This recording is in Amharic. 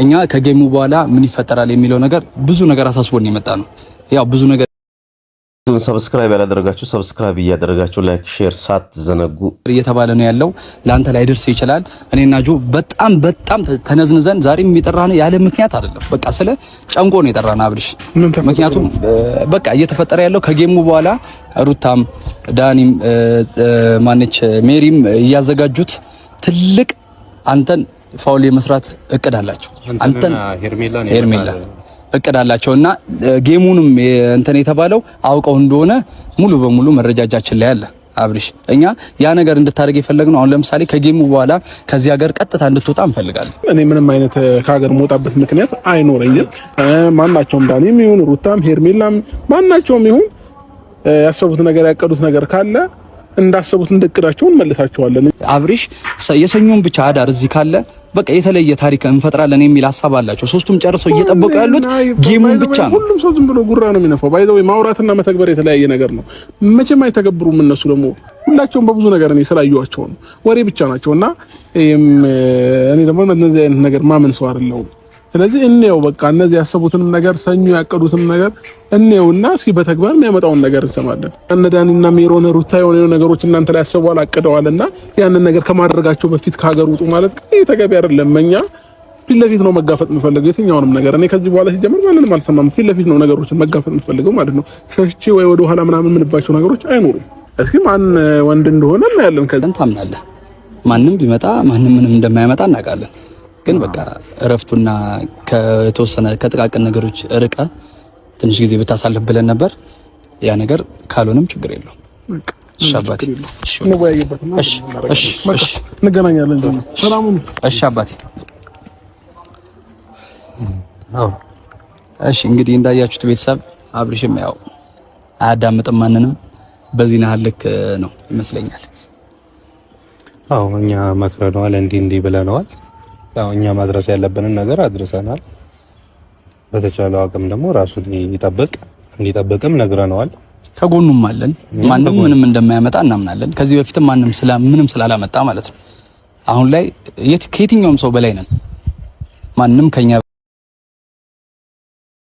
እኛ ከጌሙ በኋላ ምን ይፈጠራል የሚለው ነገር ብዙ ነገር አሳስቦን የመጣ ነው። ያው ብዙ ነገር ሰብስክራይብ ያላደረጋችሁ ሰብስክራይብ እያደረጋችሁ ላይክ ሼር ሳትዘነጉ እየተባለ ነው ያለው። ላንተ ላይ ደርስ ይችላል። እኔና ጆ በጣም ተነዝንዘን ዛሬም የሚጠራን ያለ ምክንያት አይደለም። በቃ ስለ ጨንቆ ነው የጠራን አብርሽ። ምክንያቱም በቃ እየተፈጠረ ያለው ከጌሙ በኋላ ሩታም ዳኒም ማነች ሜሪም እያዘጋጁት ትልቅ አንተን ፋውል የመስራት እቅድ አላቸው። አንተን ሄርሜላ እቅድ አላቸውና ጌሙንም እንትን የተባለው አውቀው እንደሆነ ሙሉ በሙሉ መረጃጃችን ላይ አለ አብርሽ። እኛ ያ ነገር እንድታደርግ የፈለግነው አሁን ለምሳሌ ከጌሙ በኋላ ከዚህ ሀገር ቀጥታ እንድትወጣ እንፈልጋለን። እኔ ምንም አይነት ከሀገር መውጣበት ምክንያት አይኖረኝም። ማናቸውም ዳኒም ይሁን ሩታም ሄርሜላም ማናቸውም ይሁን ያሰቡት ነገር ያቀዱት ነገር ካለ እንዳሰቡት እንደቅዳቸውን መልሳቸዋለን። አብርሽ የሰኞን ብቻ አዳር እዚህ ካለ በቃ የተለየ ታሪክ እንፈጥራለን የሚል ሐሳብ አላቸው። ሶስቱም ጨርሰው እየጠበቁ ያሉት ጌሙን ብቻ ነው። ሁሉም ሰው ዝም ብሎ ጉራ ነው የሚነፋው። ባይዘው ማውራትና መተግበር የተለያየ ነገር ነው። መቼም አይተገብሩም እነሱ ደግሞ ሁላቸውም በብዙ ነገር እኔ ስላየኋቸው ነው ወሬ ብቻ ናቸውና እኔ ደግሞ እነዚህ አይነት ነገር ማመን ሰው አይደለሁም። ስለዚህ እኔው በቃ እነዚህ ያሰቡትንም ነገር ሰኞ ያቀዱትንም ነገር እኔውና እስኪ በተግባር የሚያመጣውን ነገር እንሰማለን። እነ ዳኒና ሜሮን ሩታ የሆነ ነገሮች እናንተ ላይ ያሰቧል አቀደዋልና ያንን ነገር ከማድረጋቸው በፊት ከሀገር ውጡ ማለት ተገቢ አይደለም። እኛ ፊት ለፊት ነው መጋፈጥ የምፈልገው የትኛውንም ነገር። እኔ ከዚህ በኋላ ሲጀምር ማንንም አልሰማም። ፊት ለፊት ነው ነገሮችን መጋፈጥ የምፈልገው ማለት ነው። ሸሽቼ ወይ ወደ ኋላ ምናምን የምንባቸው ነገሮች አይኖሩም። እስኪ ማን ወንድ እንደሆነ እናያለን። ከዛን ታምናለህ። ማንም ቢመጣ ማንም ምንም እንደማያመጣ እናውቃለን። ግን በቃ እረፍቱና ከተወሰነ ከጥቃቅን ነገሮች ርቀ ትንሽ ጊዜ ብታሳልፍ ብለን ነበር። ያ ነገር ካልሆነም ችግር የለውም። እሺ አባቴ፣ እሺ እንገናኛለን። ሰላም ሁኑ። እሺ አባቴ። እሺ እንግዲህ እንዳያችሁት ቤተሰብ አብርሽም ያው አያዳምጥም ማንንም። በዚህ ናህል ልክ ነው ይመስለኛል። አዎ እኛ መክረነዋል፣ እንዲህ ብለነዋል። ያው እኛ ማድረስ ያለብንን ነገር አድርሰናል። በተቻለው አቅም ደግሞ ራሱን እንዲጠብቅም ነግረነዋል። ከጎኑም አለን። ማንም ምንም እንደማያመጣ እናምናለን። ከዚህ በፊትም ማንም ምንም ስላላመጣ ማለት ነው። አሁን ላይ ከየትኛውም ሰው በላይ ነን። ማንም ከኛ